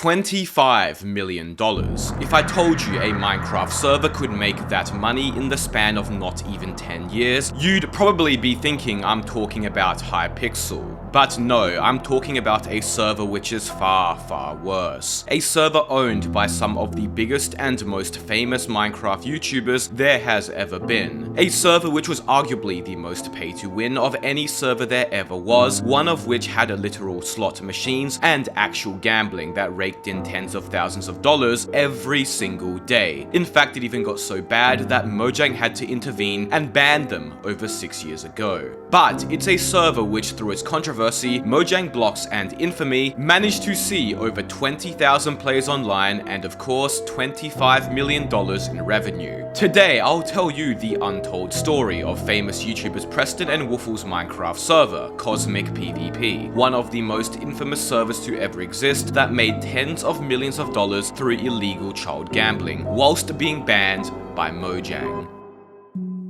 $25 million. If I told you a Minecraft server could make that money in the span of not even 10 years, you'd probably be thinking I'm talking about Hypixel. But no, I'm talking about a server which is far, far worse. A server owned by some of the biggest and most famous Minecraft YouTubers there has ever been. A server which was arguably the most pay-to-win of any server there ever was, one of which had literal slot machines and actual gambling that raked in tens of thousands of dollars every single day. In fact, it even got so bad that Mojang had to intervene and ban them over 6 years ago. But it's a server which, through its controversy, Mojang blocks and infamy, managed to see over 20,000 players online and of course $25 million in revenue. Today I'll tell you the untold story of famous YouTubers Preston and Woofle's Minecraft server, CosmicPvP, one of the most infamous servers to ever exist that made tens of millions of dollars through illegal child gambling, whilst being banned by Mojang.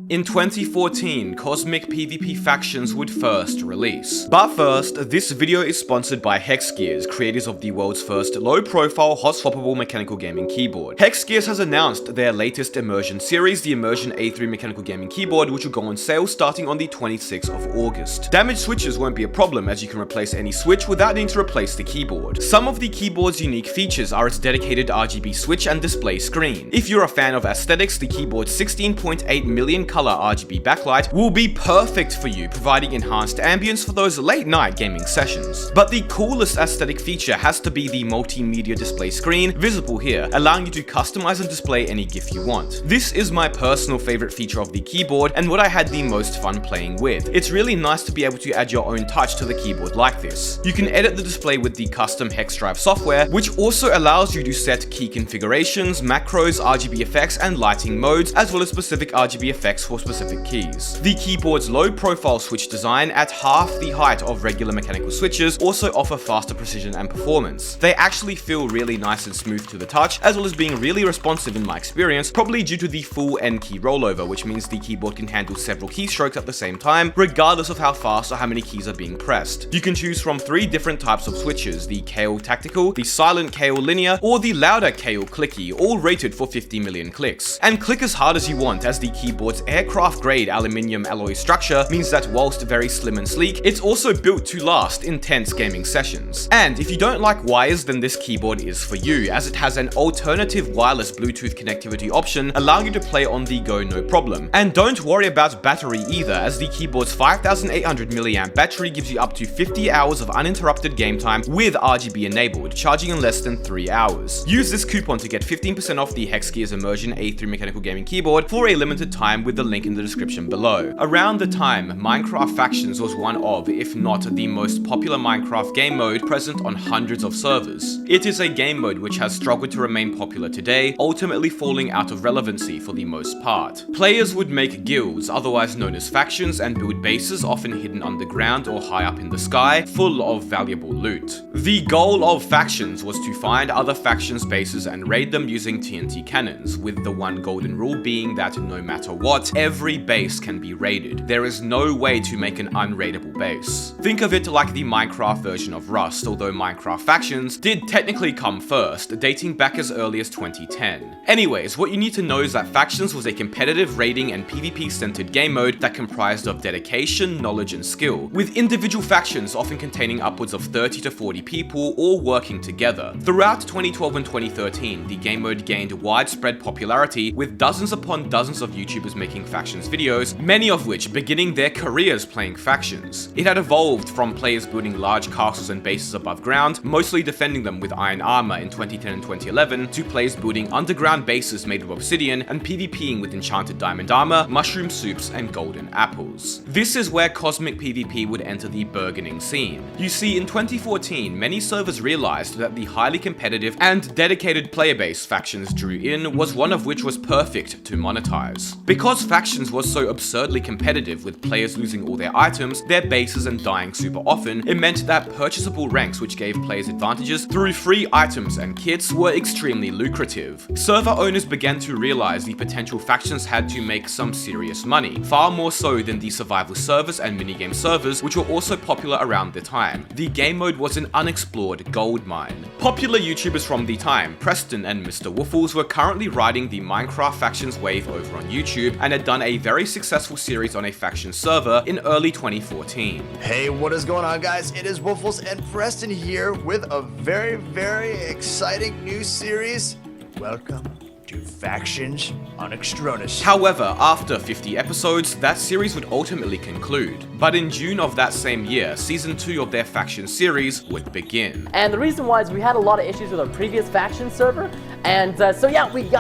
In 2014, CosmicPvP factions would first release. But first, this video is sponsored by Hexgears, creators of the world's first low-profile, hot-swappable mechanical gaming keyboard. Hexgears has announced their latest immersion series, the Immersion A3 mechanical gaming keyboard, which will go on sale starting on the 26th of August. Damaged switches won't be a problem, as you can replace any switch without needing to replace the keyboard. Some of the keyboard's unique features are its dedicated RGB switch and display screen. If you're a fan of aesthetics, the keyboard's 16.8 million color RGB backlight will be perfect for you, providing enhanced ambience for those late night gaming sessions. But the coolest aesthetic feature has to be the multimedia display screen, visible here, allowing you to customize and display any GIF you want. This is my personal favorite feature of the keyboard and what I had the most fun playing with. It's really nice to be able to add your own touch to the keyboard like this. You can edit the display with the custom hex drive software, which also allows you to set key configurations, macros, RGB effects, and lighting modes, as well as specific RGB effects for specific keys. The keyboard's low-profile switch design at half the height of regular mechanical switches also offer faster precision and performance. They actually feel really nice and smooth to the touch, as well as being really responsive in my experience, probably due to the full N key rollover, which means the keyboard can handle several keystrokes at the same time, regardless of how fast or how many keys are being pressed. You can choose from 3 different types of switches: the KO Tactical, the Silent KO Linear, or the louder KO Clicky, all rated for 50 million clicks. And click as hard as you want, as the keyboard's aircraft-grade aluminium alloy structure means that whilst very slim and sleek, it's also built to last intense gaming sessions. And if you don't like wires, then this keyboard is for you, as it has an alternative wireless Bluetooth connectivity option, allowing you to play on the go no problem. And don't worry about battery either, as the keyboard's 5800 mAh battery gives you up to 50 hours of uninterrupted game time with RGB enabled, charging in less than 3 hours. Use this coupon to get 15% off the Hexgears Immersion A3 mechanical gaming keyboard for a limited time with the link in the description below. Around the time, Minecraft Factions was one of, if not the most popular Minecraft game mode present on hundreds of servers. It is a game mode which has struggled to remain popular today, ultimately falling out of relevancy for the most part. Players would make guilds, otherwise known as factions, and build bases often hidden underground or high up in the sky, full of valuable loot. The goal of factions was to find other factions' bases and raid them using TNT cannons, with the one golden rule being that no matter what, every base can be raided. There is no way to make an unraidable base. Think of it like the Minecraft version of Rust, although Minecraft Factions did technically come first, dating back as early as 2010. Anyways, what you need to know is that Factions was a competitive raiding and PvP-centered game mode that comprised of dedication, knowledge, and skill, with individual factions often containing upwards of 30 to 40 people all working together. Throughout 2012 and 2013, the game mode gained widespread popularity, with dozens upon dozens of YouTubers making Factions videos, many of which beginning their careers playing Factions. It had evolved from players building large castles and bases above ground, mostly defending them with iron armor in 2010 and 2011, to players building underground bases made of obsidian and PvPing with enchanted diamond armor, mushroom soups, and golden apples. This is where CosmicPvP would enter the burgeoning scene. You see, in 2014, many servers realized that the highly competitive and dedicated player base Factions drew in was one of which was perfect to monetize. Because Factions was so absurdly competitive, with players losing all their items, their bases, and dying super often, it meant that purchasable ranks which gave players advantages through free items and kits were extremely lucrative. Server owners began to realize the potential factions had to make some serious money, far more so than the survival servers and minigame servers which were also popular around the time. The game mode was an unexplored goldmine. Popular YouTubers from the time, Preston and Mr. Woofles, were currently riding the Minecraft factions wave over on YouTube and had done a very successful series on a faction server in early 2014. Hey, what is going on, guys? It is Woofles and Preston here with a very, very exciting new series. Welcome to Factions on Extronus. However, after 50 episodes, that series would ultimately conclude. But in June of that same year, Season 2 of their faction series would begin. And the reason why is we had a lot of issues with our previous faction server, and so yeah, we've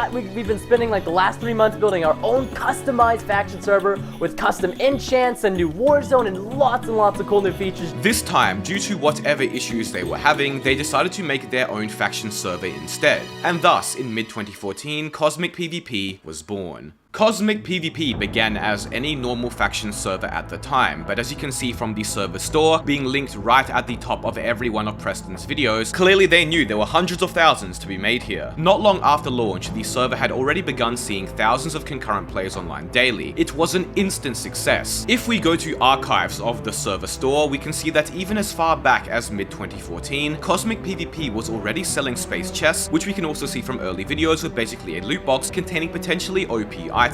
been spending like the last 3 months building our own customized faction server with custom enchants and new war zone and lots of cool new features. This time, due to whatever issues they were having, they decided to make their own faction server instead. And thus, in mid-2014, CosmicPvP was born. CosmicPvP began as any normal faction server at the time, but as you can see from the server store being linked right at the top of every one of Preston's videos, clearly they knew there were hundreds of thousands to be made here. Not long after launch, the server had already begun seeing thousands of concurrent players online daily. It was an instant success. If we go to archives of the server store, we can see that even as far back as mid-2014, CosmicPvP was already selling space chests, which we can also see from early videos with basically a loot box containing potentially OP items.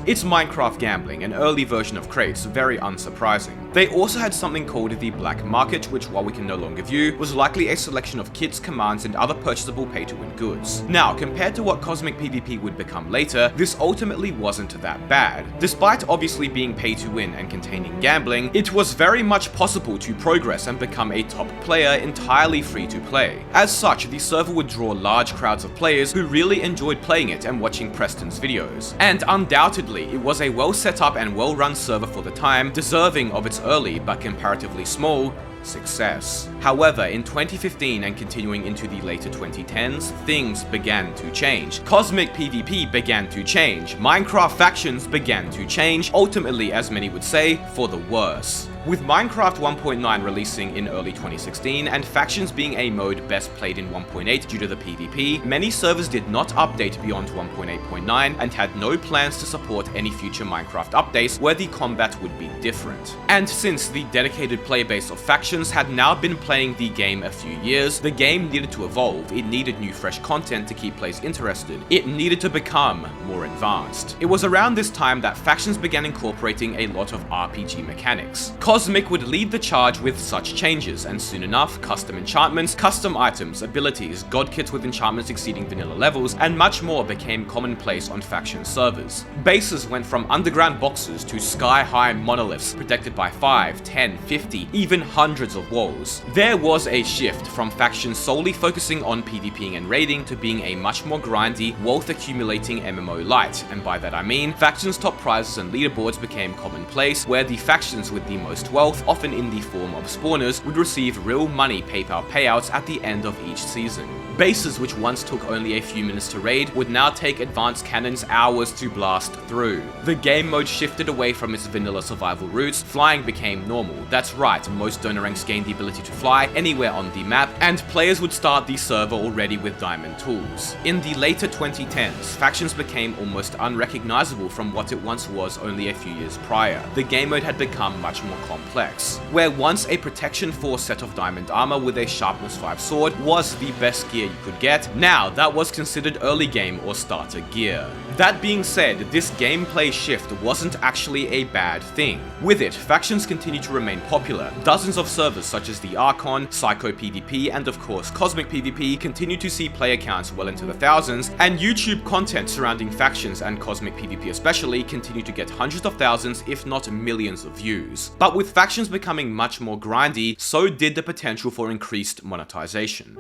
It's Minecraft gambling, an early version of crates, very unsurprising. They also had something called the Black Market, which, while we can no longer view, was likely a selection of kits, commands, and other purchasable pay-to-win goods. Now, compared to what CosmicPvP would become later, this ultimately wasn't that bad. Despite obviously being pay-to-win and containing gambling, it was very much possible to progress and become a top player entirely free to play. As such, the server would draw large crowds of players who really enjoyed playing it and watching Preston's videos. And undoubtedly, it was a well set up and well run server for the time, deserving of its early but comparatively small success. However, in 2015 and continuing into the later 2010s, things began to change. CosmicPvP began to change. Minecraft factions began to change, ultimately, as many would say, for the worse. With Minecraft 1.9 releasing in early 2016 and factions being a mode best played in 1.8 due to the PvP, many servers did not update beyond 1.8.9 and had no plans to support any future Minecraft updates where the combat would be different. And since the dedicated player base of factions had now been playing the game a few years, the game needed to evolve. It needed new fresh content to keep players interested. It needed to become more advanced. It was around this time that factions began incorporating a lot of RPG mechanics. Cosmic would lead the charge with such changes, and soon enough, custom enchantments, custom items, abilities, god kits with enchantments exceeding vanilla levels, and much more became commonplace on faction servers. Bases went from underground boxes to sky-high monoliths protected by 5, 10, 50, even hundreds of walls. There was a shift from factions solely focusing on PvPing and raiding to being a much more grindy, wealth-accumulating MMO light, and by that I mean, factions' top prizes and leaderboards became commonplace, where the factions with the most wealth, often in the form of spawners, would receive real money PayPal payouts at the end of each season. Bases which once took only a few minutes to raid would now take advanced cannons hours to blast through. The game mode shifted away from its vanilla survival roots, flying became normal. That's right, most donor ranks gained the ability to fly anywhere on the map, and players would start the server already with diamond tools. In the later 2010s, factions became almost unrecognizable from what it once was only a few years prior. The game mode had become much more complex, where once a protection 4 set of diamond armor with a sharpness 5 sword was the best gear you could get, now that was considered early game or starter gear. That being said, this gameplay shift wasn't actually a bad thing. With it, factions continued to remain popular. Dozens of servers such as the Archon, PsychoPvP, and of course CosmicPvP continued to see player counts well into the thousands, and YouTube content surrounding factions and CosmicPvP especially continued to get hundreds of thousands if not millions of views. But with factions becoming much more grindy, so did the potential for increased monetization.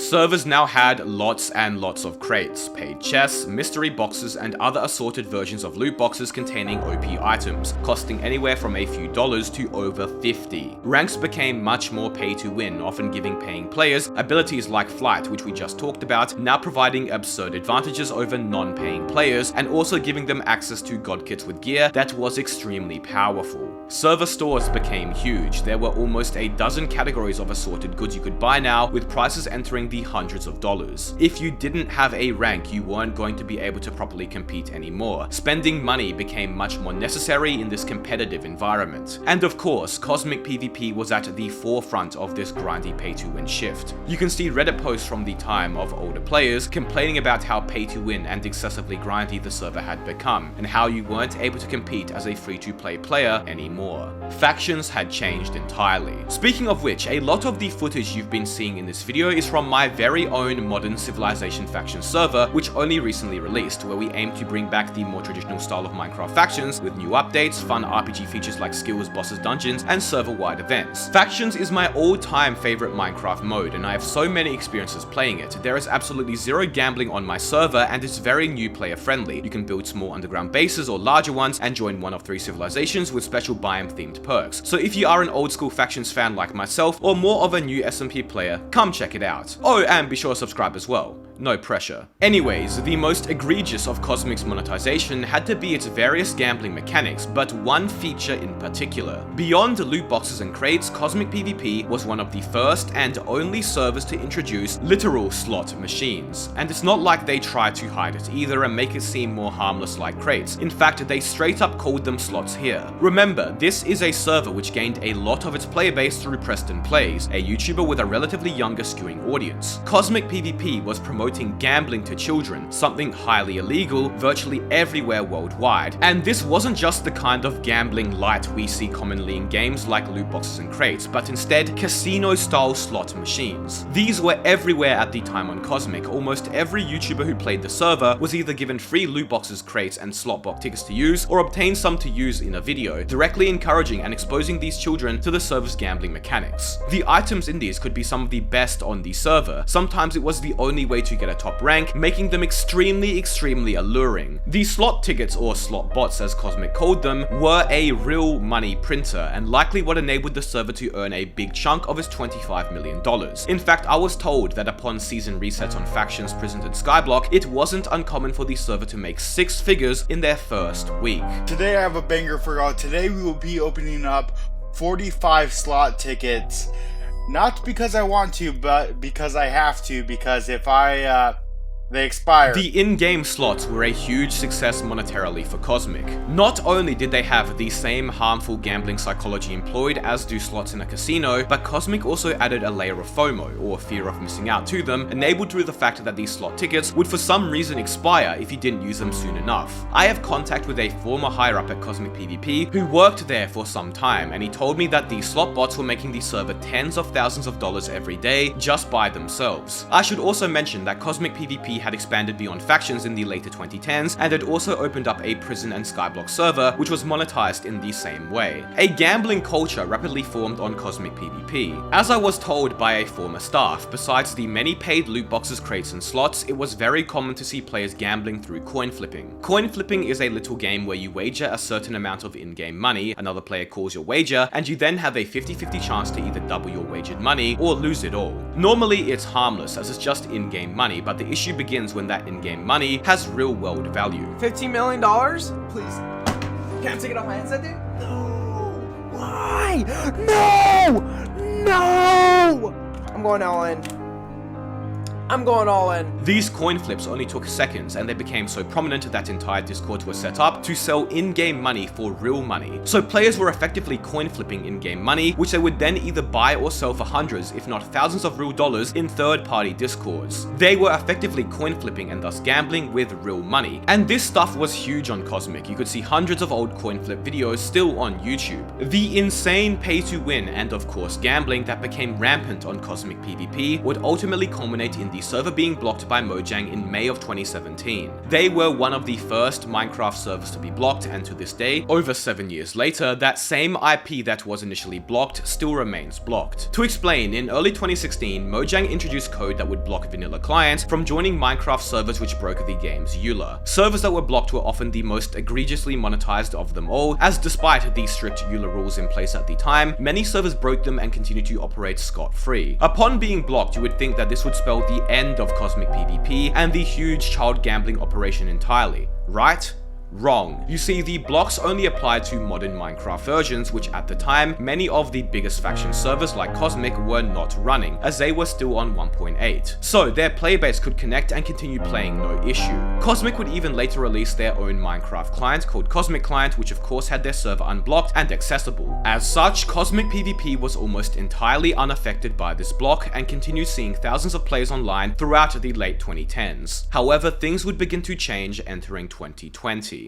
Servers now had lots and lots of crates, paid chests, mystery boxes, and other assorted versions of loot boxes containing OP items, costing anywhere from a few dollars to over 50. Ranks became much more pay to win, often giving paying players abilities like flight, which we just talked about, now providing absurd advantages over non-paying players, and also giving them access to god kits with gear that was extremely powerful. Server stores became huge. There were almost a dozen categories of assorted goods you could buy now, with prices entering the hundreds of dollars. If you didn't have a rank, you weren't going to be able to properly compete anymore. Spending money became much more necessary in this competitive environment. And of course, CosmicPvP was at the forefront of this grindy pay-to-win shift. You can see Reddit posts from the time of older players complaining about how pay-to-win and excessively grindy the server had become, and how you weren't able to compete as a free-to-play player anymore. Factions had changed entirely. Speaking of which, a lot of the footage you've been seeing in this video is from my very own Modern Civilization faction server, which only recently released, where we aim to bring back the more traditional style of Minecraft factions with new updates, fun RPG features like skills, bosses, dungeons, and server-wide events. Factions is my all-time favorite Minecraft mode, and I have so many experiences playing it. There is absolutely zero gambling on my server, and it's very new player friendly. You can build small underground bases or larger ones and join one of 3 civilizations with special biome themed perks. So if you are an old school factions fan like myself, or more of a new SMP player, come check it out. Oh, and be sure to subscribe as well. No pressure. Anyways, the most egregious of Cosmic's monetization had to be its various gambling mechanics, but one feature in particular. Beyond loot boxes and crates, CosmicPvP was one of the first and only servers to introduce literal slot machines. And it's not like they tried to hide it either and make it seem more harmless like crates. In fact, they straight up called them slots here. Remember, this is a server which gained a lot of its player base through PrestonPlayz, a YouTuber with a relatively younger skewing audience. CosmicPvP was promoting gambling to children, something highly illegal virtually everywhere worldwide. And this wasn't just the kind of gambling light we see commonly in games like loot boxes and crates, but instead casino-style slot machines. These were everywhere at the time on Cosmic. Almost every YouTuber who played the server was either given free loot boxes, crates, and slot box tickets to use, or obtained some to use in a video, directly encouraging and exposing these children to the server's gambling mechanics. The items in these could be some of the best on the server. Sometimes it was the only way to get a top rank, making them extremely alluring. The slot tickets, or slot bots as Cosmic called them, were a real money printer, and likely what enabled the server to earn a big chunk of its $25 million. In fact, I was told that upon season resets on factions, prisons, and Skyblock, it wasn't uncommon for the server to make 6 figures in their first week. Today I have a banger for y'all. Today we will be opening up 45 slot tickets. Not because I want to, but because I have to, because if they expire. The in-game slots were a huge success monetarily for Cosmic. Not only did they have the same harmful gambling psychology employed as do slots in a casino, but Cosmic also added a layer of FOMO, or fear of missing out, to them, enabled through the fact that these slot tickets would for some reason expire if you didn't use them soon enough. I have contact with a former higher-up at CosmicPvP who worked there for some time, and he told me that these slot bots were making the server tens of thousands of dollars every day just by themselves. I should also mention that CosmicPvP had expanded beyond factions in the later 2010s, and had also opened up a prison and Skyblock server, which was monetized in the same way. A gambling culture rapidly formed on CosmicPvP. As I was told by a former staff, besides the many paid loot boxes, crates, and slots, it was very common to see players gambling through coin flipping. Coin flipping is a little game where you wager a certain amount of in-game money, another player calls your wager, and you then have a 50-50 chance to either double your wagered money or lose it all. Normally it's harmless as it's just in-game money, but the issue begins when that in-game money has real-world value. $15 million? Please. Can I take it off my headset, dude? No! Why? No! No! I'm going all in. I'm going all in. These coin flips only took seconds, and they became so prominent that entire Discords were set up to sell in-game money for real money. So players were effectively coin flipping in-game money, which they would then either buy or sell for hundreds, if not thousands of real dollars in third-party Discords. They were effectively coin flipping and thus gambling with real money. And this stuff was huge on Cosmic. You could see hundreds of old coin flip videos still on YouTube. The insane pay-to-win and of course gambling that became rampant on CosmicPvP would ultimately culminate in the the server being blocked by Mojang in May of 2017. They were one of the first Minecraft servers to be blocked, and to this day, over 7 years later, that same IP that was initially blocked still remains blocked. To explain, in early 2016, Mojang introduced code that would block vanilla clients from joining Minecraft servers which broke the game's EULA. Servers that were blocked were often the most egregiously monetized of them all, as despite the strict EULA rules in place at the time, many servers broke them and continued to operate scot-free. Upon being blocked, you would think that this would spell the end of CosmicPvP and the huge child gambling operation entirely, right? Wrong. You see, the blocks only applied to modern Minecraft versions, which at the time, many of the biggest faction servers like Cosmic were not running, as they were still on 1.8. So their playbase could connect and continue playing no issue. Cosmic would even later release their own Minecraft client called Cosmic Client, which of course had their server unblocked and accessible. As such, CosmicPvP was almost entirely unaffected by this block and continued seeing thousands of players online throughout the late 2010s. However, things would begin to change entering 2020.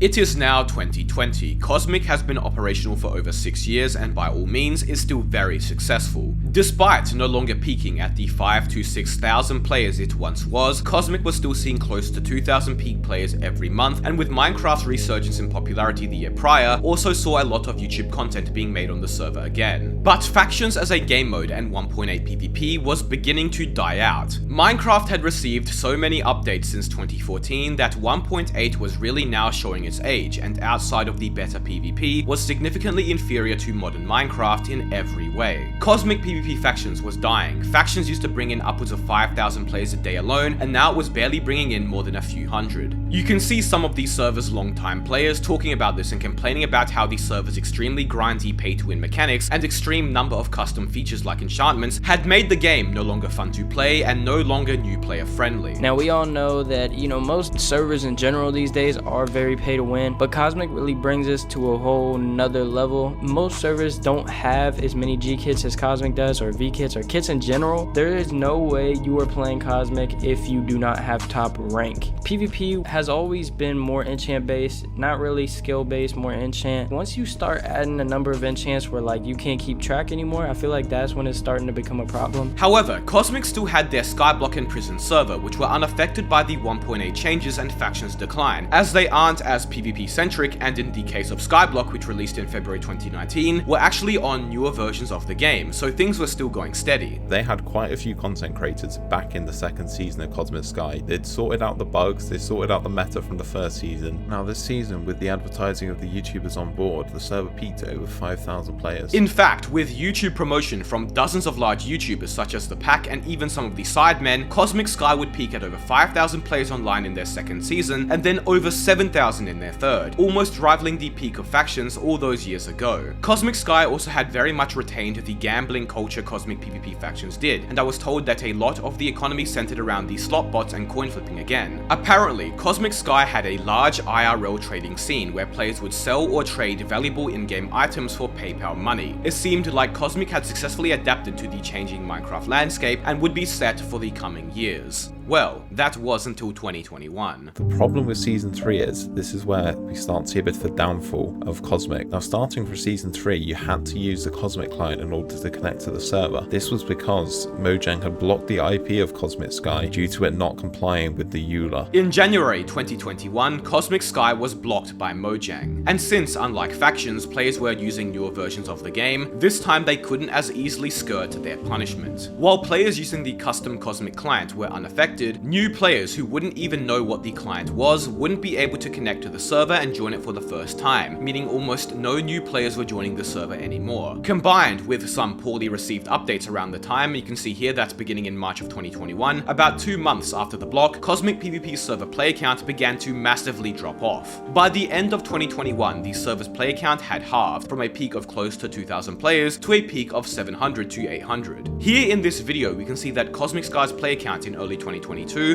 It is now 2020. Cosmic has been operational for over 6 years and by all means is still very successful. Despite no longer peaking at the 5,000 to 6,000 players it once was, Cosmic was still seeing close to 2,000 peak players every month, and with Minecraft's resurgence in popularity the year prior, also saw a lot of YouTube content being made on the server again. But factions as a game mode and 1.8 PvP was beginning to die out. Minecraft had received so many updates since 2014 that 1.8 was really now showing its age, and outside of the better PvP, was significantly inferior to modern Minecraft in every way. Cosmic PvP factions was dying. Factions used to bring in upwards of 5,000 players a day alone, and now it was barely bringing in more than a few hundred. You can see some of these servers' long-time players talking about this and complaining about how the server's extremely grindy pay-to-win mechanics and extreme number of custom features like enchantments had made the game no longer fun to play and no longer new player friendly. Now we all know that, most servers in general these days are very pay to win, but Cosmic really brings us to a whole nother level. Most servers don't have as many G kits as Cosmic does, or V kits, or kits in general. There is no way you are playing Cosmic if you do not have top rank. PvP has always been more enchant based, not really skill based, more enchant. Once you start adding a number of enchants where you can't keep track anymore, I feel like that's when it's starting to become a problem. However, Cosmic still had their Skyblock and Prison server, which were unaffected by the 1.8 changes and factions decline, as they aren't as PvP centric, and in the case of Skyblock, which released in February 2019, were actually on newer versions of the game, so things were still going steady. They had quite a few content creators back in the second season of Cosmic Sky. They'd sorted out the bugs, they sorted out the meta from the first season. Now this season, with the advertising of the YouTubers on board, the server peaked at over 5,000 players. In fact, with YouTube promotion from dozens of large YouTubers such as The Pack and even some of the Sidemen, Cosmic Sky would peak at over 5,000 players online in their second season, and then over 7,000 in their third, almost rivaling the peak of factions all those years ago. Cosmic Sky also had very much retained the gambling culture Cosmic PvP factions did, and I was told that a lot of the economy centered around the slot bots and coin flipping again. Apparently, Cosmic Sky had a large IRL trading scene where players would sell or trade valuable in-game items for PayPal money. It seemed like Cosmic had successfully adapted to the changing Minecraft landscape and would be set for the coming years. Well, that was until 2021. The problem with Season 3 is, this is where we start to see a bit of the downfall of Cosmic. Now starting for Season 3, you had to use the Cosmic client in order to connect to the server. This was because Mojang had blocked the IP of Cosmic Sky due to it not complying with the EULA. In January 2021, Cosmic Sky was blocked by Mojang. And since, unlike factions, players were using newer versions of the game, this time they couldn't as easily skirt their punishment. While players using the custom Cosmic client were unaffected, new players who wouldn't even know what the client was wouldn't be able to connect to the server and join it for the first time, meaning almost no new players were joining the server anymore. Combined with some poorly received updates around the time, you can see here that beginning in March of 2021, about 2 months after the block, CosmicPvP's server player count began to massively drop off. By the end of 2021, the server's player count had halved from a peak of close to 2,000 players to a peak of 700 to 800. Here in this video, we can see that Cosmic Sky's player count in early 2022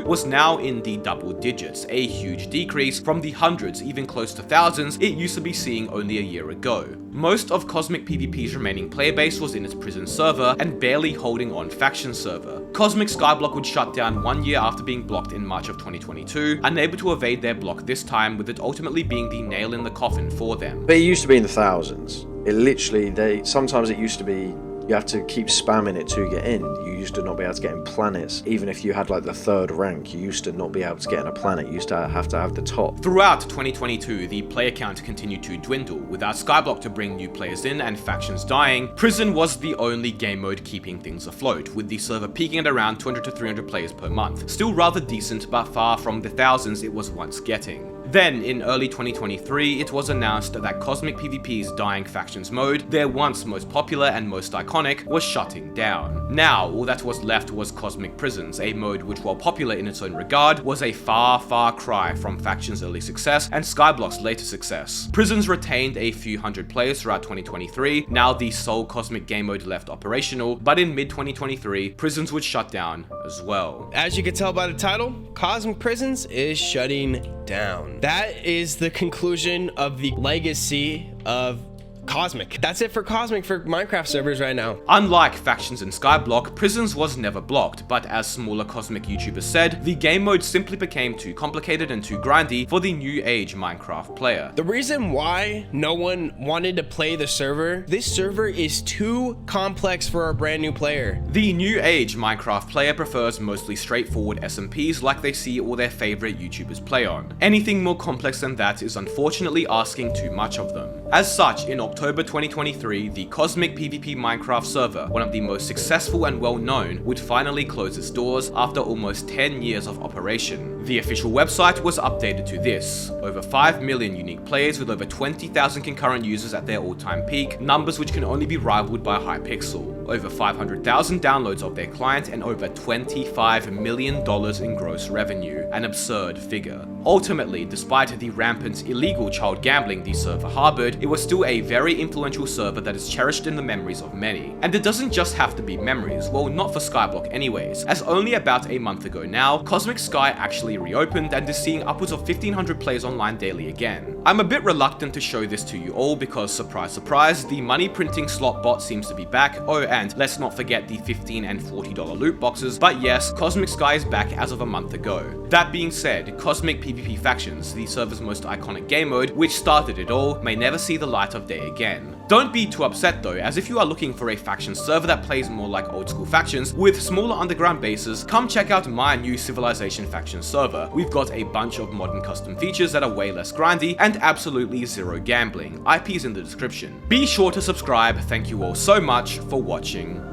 was now in the double digits, a huge decrease from the hundreds, even close to thousands, it used to be seeing only a year ago. Most of CosmicPvP's remaining player base was in its prison server and barely holding on faction server. Cosmic Skyblock would shut down 1 year after being blocked in March of 2022, unable to evade their block this time, with it ultimately being the nail in the coffin for them. But it used to be in the thousands. It literally, sometimes it used to be, you have to keep spamming it to get in. You used to not be able to get in planets. Even if you had like the 3rd rank, you used to not be able to get in a planet. You used to have the top. Throughout 2022, the player count continued to dwindle. Without Skyblock to bring new players in and factions dying, Prison was the only game mode keeping things afloat, with the server peaking at around 200 to 300 players per month. Still rather decent, but far from the thousands it was once getting. Then, in early 2023, it was announced that CosmicPvP's dying factions mode, their once most popular and most iconic, was shutting down. Now, all that was left was Cosmic Prisons, a mode which, while popular in its own regard, was a far cry from factions' early success and Skyblock's later success. Prisons retained a few hundred players throughout 2023, now the sole Cosmic game mode left operational, but in mid-2023, Prisons would shut down as well. As you can tell by the title, Cosmic Prisons is shutting down. That is the conclusion of the legacy of Cosmic. That's it for Cosmic for Minecraft servers right now. Unlike factions in Skyblock, Prisons was never blocked, but as smaller Cosmic YouTubers said, the game mode simply became too complicated and too grindy for the new age Minecraft player. The reason why no one wanted to play the server, this server is too complex for a brand new player. The new age Minecraft player prefers mostly straightforward SMPs like they see all their favorite YouTubers play on. Anything more complex than that is unfortunately asking too much of them. As such, in October 2023, the CosmicPvP Minecraft server, one of the most successful and well-known, would finally close its doors after almost 10 years of operation. The official website was updated to this: over 5 million unique players with over 20,000 concurrent users at their all-time peak, numbers which can only be rivaled by Hypixel. Over 500,000 downloads of their client and over $25 million in gross revenue, an absurd figure. Ultimately, despite the rampant illegal child gambling the server harbored, it was still a very influential server that is cherished in the memories of many. And it doesn't just have to be memories, well, not for Skyblock anyways, as only about a month ago now, Cosmic Sky actually reopened and is seeing upwards of 1,500 players online daily again. I'm a bit reluctant to show this to you all because, surprise surprise, the money printing slot bot seems to be back. Oh, and let's not forget the $15 and $40 loot boxes, but yes, Cosmic Sky is back as of a month ago. That being said, CosmicPvP Factions, the server's most iconic game mode, which started it all, may never see the light of day again. Don't be too upset though, as if you are looking for a faction server that plays more like old school factions with smaller underground bases, come check out my new Civilization faction server. We've got a bunch of modern custom features that are way less grindy and absolutely zero gambling. IP is in the description. Be sure to subscribe. Thank you all so much for watching.